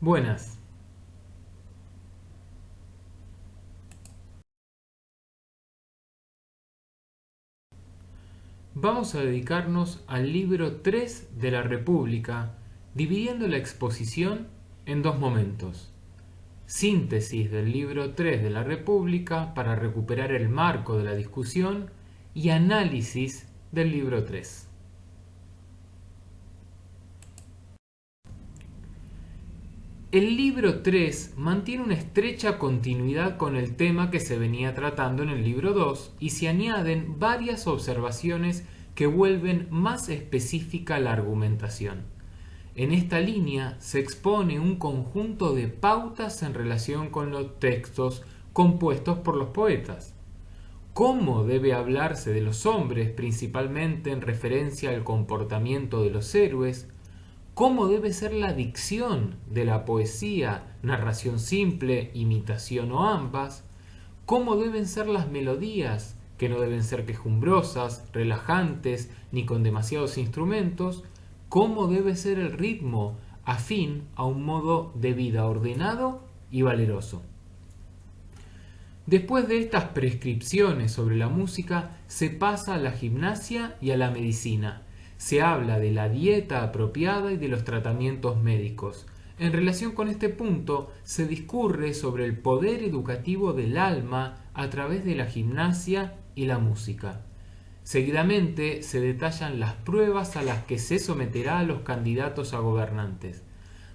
Buenas. Vamos a dedicarnos al libro 3 de la República, dividiendo la exposición en dos momentos. Síntesis del libro 3 de la República para recuperar el marco de la discusión y análisis del libro 3. El libro 3 mantiene una estrecha continuidad con el tema que se venía tratando en el libro 2 y se añaden varias observaciones que vuelven más específica la argumentación. En esta línea se expone un conjunto de pautas en relación con los textos compuestos por los poetas. ¿Cómo debe hablarse de los hombres, principalmente en referencia al comportamiento de los héroes? ¿Cómo debe ser la dicción de la poesía, narración simple, imitación o ambas? ¿Cómo deben ser las melodías, que no deben ser quejumbrosas, relajantes, ni con demasiados instrumentos? ¿Cómo debe ser el ritmo, afín a un modo de vida ordenado y valeroso? Después de estas prescripciones sobre la música, se pasa a la gimnasia y a la medicina. Se habla de la dieta apropiada y de los tratamientos médicos. En relación con este punto, se discurre sobre el poder educativo del alma a través de la gimnasia y la música. Seguidamente se detallan las pruebas a las que se someterá a los candidatos a gobernantes.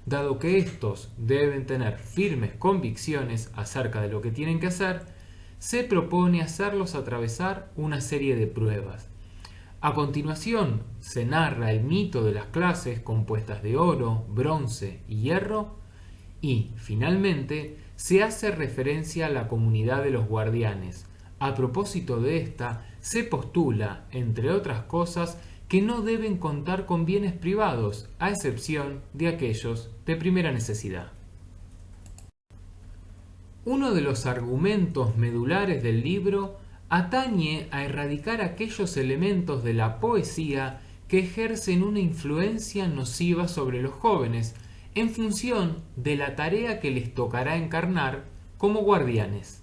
Dado que estos deben tener firmes convicciones acerca de lo que tienen que hacer, se propone hacerlos atravesar una serie de pruebas. A continuación, se narra el mito de las clases compuestas de oro, bronce y hierro y, finalmente, se hace referencia a la comunidad de los guardianes. A propósito de esta, se postula, entre otras cosas, que no deben contar con bienes privados, a excepción de aquellos de primera necesidad. Uno de los argumentos medulares del libro atañe a erradicar aquellos elementos de la poesía que ejercen una influencia nociva sobre los jóvenes en función de la tarea que les tocará encarnar como guardianes.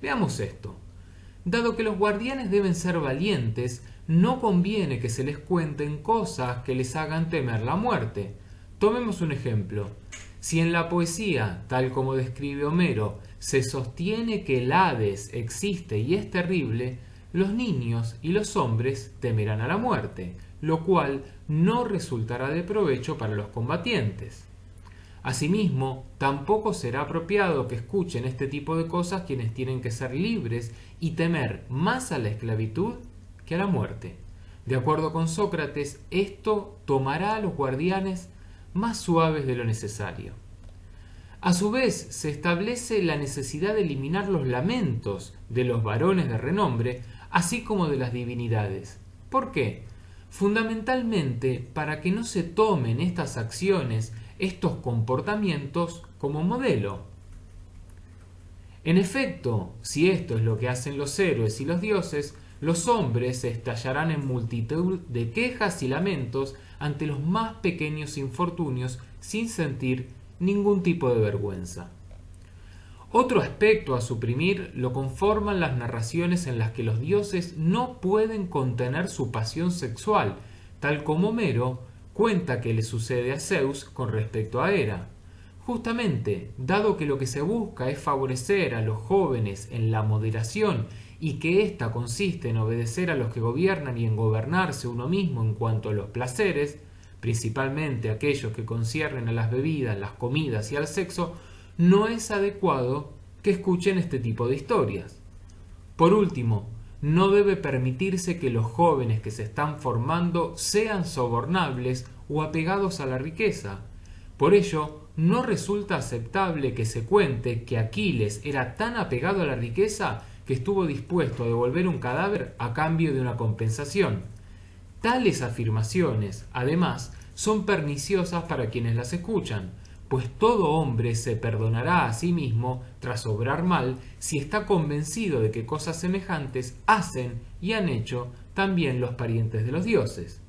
Veamos esto. Dado que los guardianes deben ser valientes, no conviene que se les cuenten cosas que les hagan temer la muerte. Tomemos un ejemplo. Si en la poesía, tal como describe Homero, se sostiene que el Hades existe y es terrible, los niños y los hombres temerán a la muerte, lo cual no resultará de provecho para los combatientes. Asimismo, tampoco será apropiado que escuchen este tipo de cosas quienes tienen que ser libres y temer más a la esclavitud que a la muerte. De acuerdo con Sócrates, esto tomará a los guardianes más suaves de lo necesario. A su vez, se establece la necesidad de eliminar los lamentos de los varones de renombre, así como de las divinidades. ¿Por qué? Fundamentalmente para que no se tomen estas acciones, estos comportamientos como modelo. En efecto, si esto es lo que hacen los héroes y los dioses, los hombres estallarán en multitud de quejas y lamentos ante los más pequeños infortunios sin sentir ningún tipo de vergüenza. Otro aspecto a suprimir lo conforman las narraciones en las que los dioses no pueden contener su pasión sexual, tal como Homero cuenta que le sucede a Zeus con respecto a Hera. Justamente, dado que lo que se busca es favorecer a los jóvenes en la moderación y que ésta consiste en obedecer a los que gobiernan y en gobernarse uno mismo en cuanto a los placeres, principalmente aquellos que conciernen a las bebidas, las comidas y al sexo, no es adecuado que escuchen este tipo de historias. Por último, no debe permitirse que los jóvenes que se están formando sean sobornables o apegados a la riqueza. Por ello, no resulta aceptable que se cuente que Aquiles era tan apegado a la riqueza que estuvo dispuesto a devolver un cadáver a cambio de una compensación. Tales afirmaciones, además, son perniciosas para quienes las escuchan, pues todo hombre se perdonará a sí mismo tras obrar mal si está convencido de que cosas semejantes hacen y han hecho también los parientes de los dioses.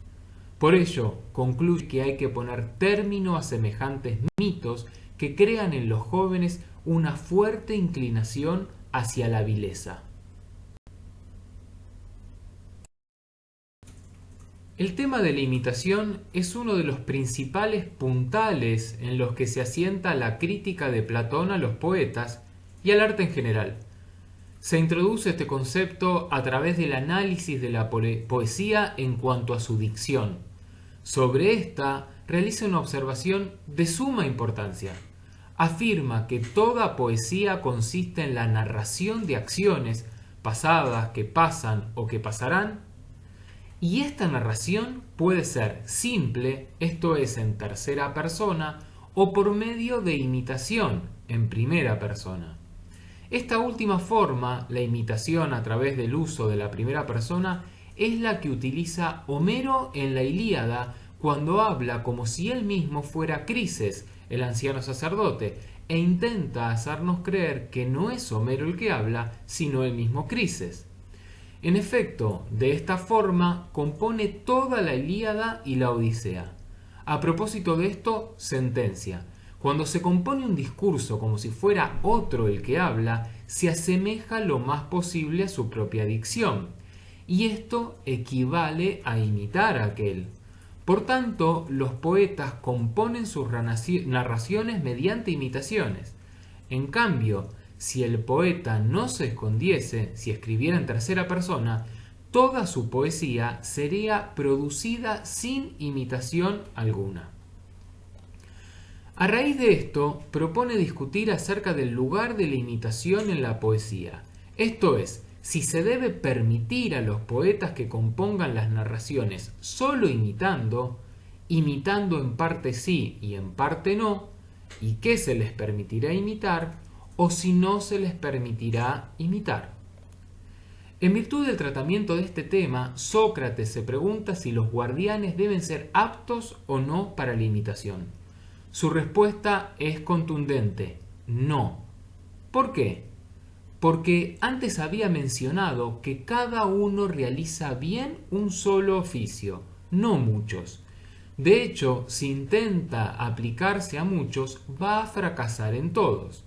Por ello, concluye que hay que poner término a semejantes mitos que crean en los jóvenes una fuerte inclinación hacia la vileza. El tema de la imitación es uno de los principales puntales en los que se asienta la crítica de Platón a los poetas y al arte en general. Se introduce este concepto a través del análisis de la poesía en cuanto a su dicción. Sobre esta realiza una observación de suma importancia. Afirma que toda poesía consiste en la narración de acciones pasadas que pasan o que pasarán, y esta narración puede ser simple, esto es en tercera persona, o por medio de imitación en primera persona. Esta última forma, la imitación a través del uso de la primera persona, es la que utiliza Homero en la Ilíada cuando habla como si él mismo fuera Crises, el anciano sacerdote, e intenta hacernos creer que no es Homero el que habla, sino el mismo Crises. En efecto, de esta forma compone toda la Ilíada y la Odisea. A propósito de esto, sentencia: cuando se compone un discurso como si fuera otro el que habla, se asemeja lo más posible a su propia dicción, y esto equivale a imitar a aquel. Por tanto, los poetas componen sus narraciones mediante imitaciones. En cambio, si el poeta no se escondiese, si escribiera en tercera persona, toda su poesía sería producida sin imitación alguna. A raíz de esto, propone discutir acerca del lugar de la imitación en la poesía. Esto es, si se debe permitir a los poetas que compongan las narraciones solo imitando, imitando en parte sí y en parte no, y qué se les permitirá imitar, o si no se les permitirá imitar. En virtud del tratamiento de este tema, Sócrates se pregunta si los guardianes deben ser aptos o no para la imitación. Su respuesta es contundente: no. ¿Por qué? Porque antes había mencionado que cada uno realiza bien un solo oficio, no muchos. De hecho, si intenta aplicarse a muchos, va a fracasar en todos.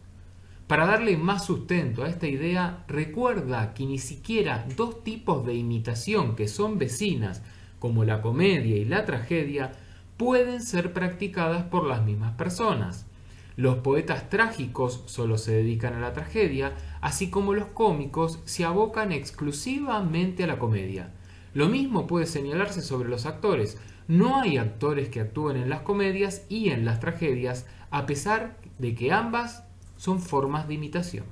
Para darle más sustento a esta idea, recuerda que ni siquiera dos tipos de imitación que son vecinas, como la comedia y la tragedia, pueden ser practicadas por las mismas personas. Los poetas trágicos solo se dedican a la tragedia, así como los cómicos se abocan exclusivamente a la comedia. Lo mismo puede señalarse sobre los actores. No hay actores que actúen en las comedias y en las tragedias, a pesar de que ambas son formas de imitación.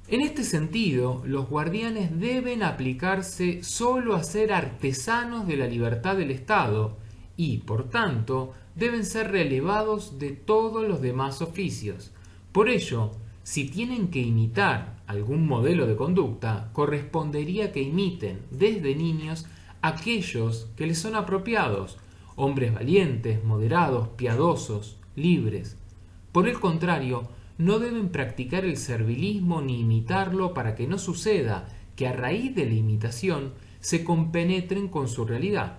En este sentido, los guardianes deben aplicarse solo a ser artesanos de la libertad del Estado y, por tanto, deben ser relevados de todos los demás oficios. Por ello, si tienen que imitar algún modelo de conducta, correspondería que imiten desde niños aquellos que les son apropiados, hombres valientes, moderados, piadosos, libres. Por el contrario, no deben practicar el servilismo ni imitarlo para que no suceda que a raíz de la imitación se compenetren con su realidad.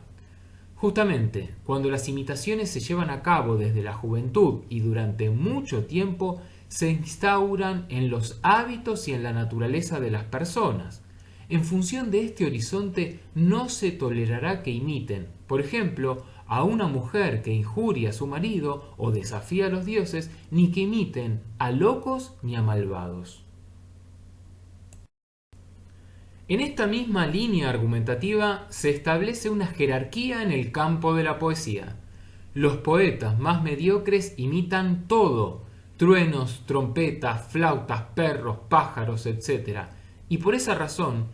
Justamente, cuando las imitaciones se llevan a cabo desde la juventud y durante mucho tiempo, se instauran en los hábitos y en la naturaleza de las personas. En función de este horizonte no se tolerará que imiten, por ejemplo, a una mujer que injuria a su marido o desafía a los dioses, ni que imiten a locos ni a malvados. En esta misma línea argumentativa se establece una jerarquía en el campo de la poesía. Los poetas más mediocres imitan todo: truenos, trompetas, flautas, perros, pájaros, etc. Y por esa razón,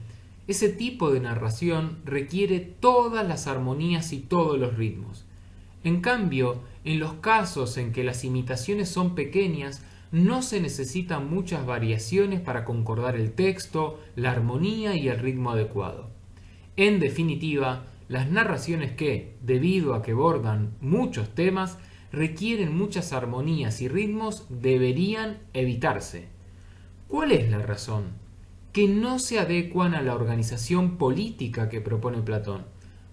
ese tipo de narración requiere todas las armonías y todos los ritmos. En cambio, en los casos en que las imitaciones son pequeñas, no se necesitan muchas variaciones para concordar el texto, la armonía y el ritmo adecuado. En definitiva, las narraciones que, debido a que abordan muchos temas, requieren muchas armonías y ritmos, deberían evitarse. ¿Cuál es la razón? Que no se adecuan a la organización política que propone Platón.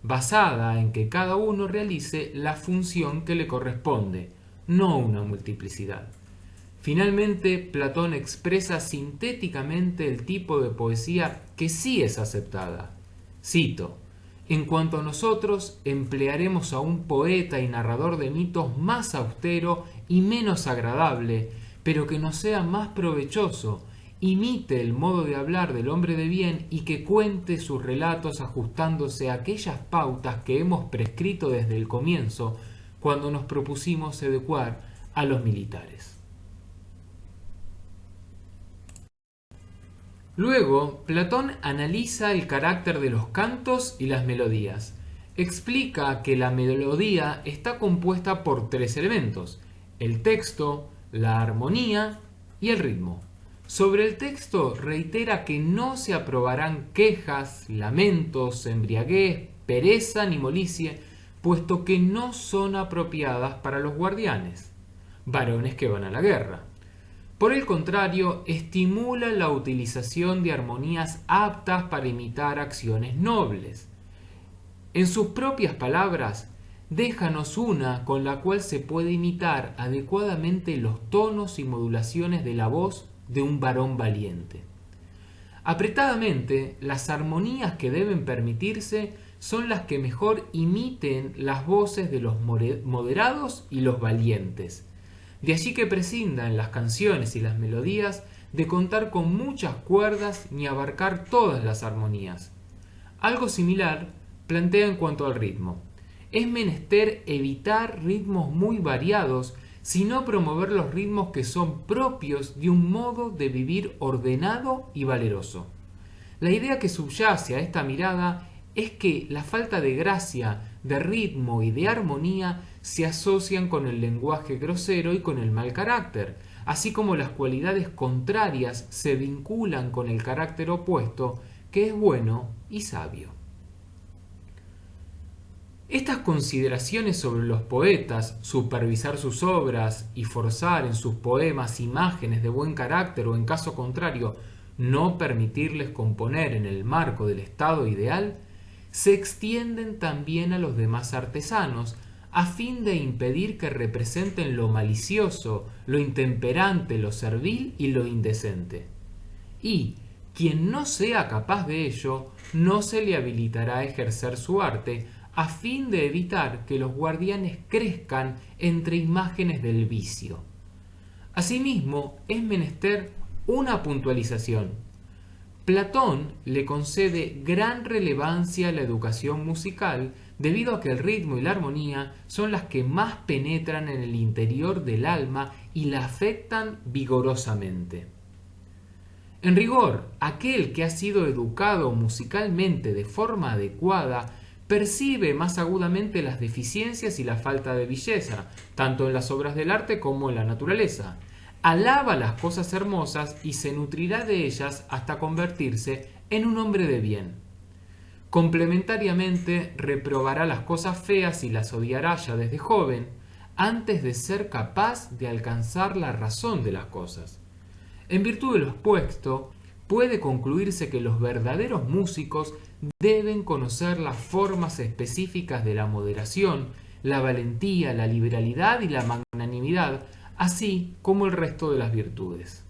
basada en que cada uno realice la función que le corresponde, no una multiplicidad. Finalmente, Platón expresa sintéticamente el tipo de poesía que sí es aceptada. Cito: en cuanto a nosotros, emplearemos a un poeta y narrador de mitos más austero y menos agradable, pero que nos sea más provechoso, imite el modo de hablar del hombre de bien y que cuente sus relatos ajustándose a aquellas pautas que hemos prescrito desde el comienzo, cuando nos propusimos educar a los militares. Luego, Platón analiza el carácter de los cantos y las melodías. Explica que la melodía está compuesta por tres elementos: el texto, la armonía y el ritmo. Sobre el texto reitera que no se aprobarán quejas, lamentos, embriaguez, pereza ni molicie, puesto que no son apropiadas para los guardianes, varones que van a la guerra. Por el contrario, estimula la utilización de armonías aptas para imitar acciones nobles. En sus propias palabras, déjanos una con la cual se puede imitar adecuadamente los tonos y modulaciones de la voz de un varón valiente. Apretadamente, las armonías que deben permitirse son las que mejor imiten las voces de los moderados y los valientes. De allí que prescinda en las canciones y las melodías de contar con muchas cuerdas ni abarcar todas las armonías. Algo similar plantea en cuanto al ritmo. Es menester evitar ritmos muy variados, sino promover los ritmos que son propios de un modo de vivir ordenado y valeroso. La idea que subyace a esta mirada es que la falta de gracia, de ritmo y de armonía se asocian con el lenguaje grosero y con el mal carácter, así como las cualidades contrarias se vinculan con el carácter opuesto, que es bueno y sabio. Estas consideraciones sobre los poetas, supervisar sus obras y forzar en sus poemas imágenes de buen carácter o, en caso contrario, no permitirles componer en el marco del estado ideal, se extienden también a los demás artesanos, a fin de impedir que representen lo malicioso, lo intemperante, lo servil y lo indecente. Y quien no sea capaz de ello, no se le habilitará a ejercer su arte, a fin de evitar que los guardianes crezcan entre imágenes del vicio. Asimismo, es menester una puntualización. Platón le concede gran relevancia a la educación musical debido a que el ritmo y la armonía son las que más penetran en el interior del alma y la afectan vigorosamente. En rigor, aquel que ha sido educado musicalmente de forma adecuada percibe más agudamente las deficiencias y la falta de belleza, tanto en las obras del arte como en la naturaleza. Alaba las cosas hermosas y se nutrirá de ellas hasta convertirse en un hombre de bien. Complementariamente, reprobará las cosas feas y las odiará ya desde joven, antes de ser capaz de alcanzar la razón de las cosas. En virtud de lo expuesto, puede concluirse que los verdaderos músicos deben conocer las formas específicas de la moderación, la valentía, la liberalidad y la magnanimidad, así como el resto de las virtudes.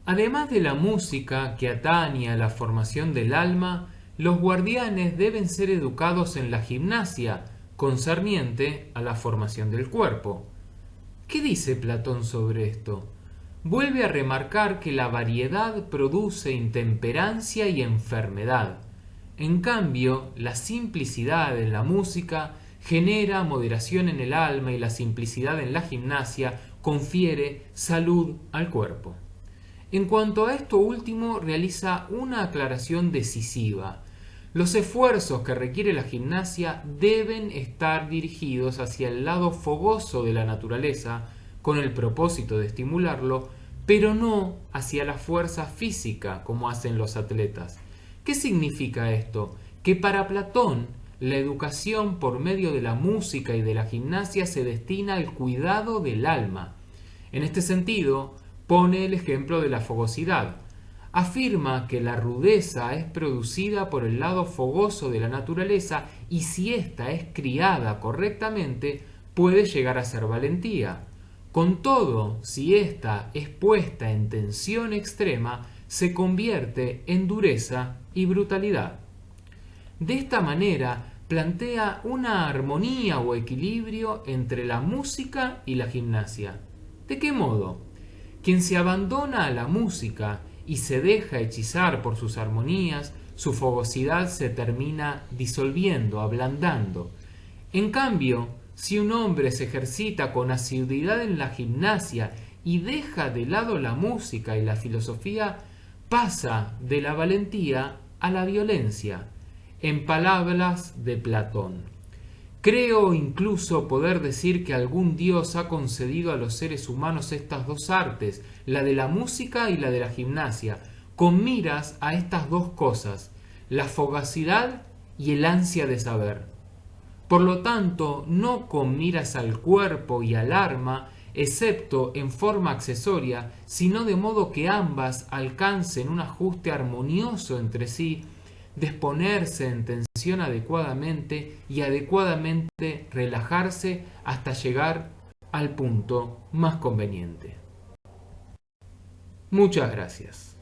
Además de la música que atañe a la formación del alma, los guardianes deben ser educados en la gimnasia, concerniente a la formación del cuerpo. ¿Qué dice Platón sobre esto? Vuelve a remarcar que la variedad produce intemperancia y enfermedad. En cambio, la simplicidad en la música genera moderación en el alma y la simplicidad en la gimnasia confiere salud al cuerpo. En cuanto a esto último, realiza una aclaración decisiva. Los esfuerzos que requiere la gimnasia deben estar dirigidos hacia el lado fogoso de la naturaleza, con el propósito de estimularlo, pero no hacia la fuerza física como hacen los atletas. ¿Qué significa esto? Que para Platón, la educación por medio de la música y de la gimnasia se destina al cuidado del alma. En este sentido, pone el ejemplo de la fogosidad. Afirma que la rudeza es producida por el lado fogoso de la naturaleza y si ésta es criada correctamente puede llegar a ser valentía. Con todo, si ésta es puesta en tensión extrema, se convierte en dureza y brutalidad. De esta manera, plantea una armonía o equilibrio entre la música y la gimnasia. ¿De qué modo? Quien se abandona a la música y se deja hechizar por sus armonías, su fogosidad se termina disolviendo, ablandando. En cambio, si un hombre se ejercita con asiduidad en la gimnasia y deja de lado la música y la filosofía, pasa de la valentía a la violencia, en palabras de Platón. Creo incluso poder decir que algún dios ha concedido a los seres humanos estas dos artes, la de la música y la de la gimnasia, con miras a estas dos cosas, la fogacidad y el ansia de saber. Por lo tanto, no con miras al cuerpo y al arma, excepto en forma accesoria, sino de modo que ambas alcancen un ajuste armonioso entre sí, disponerse en tensión adecuadamente y adecuadamente relajarse hasta llegar al punto más conveniente. Muchas gracias.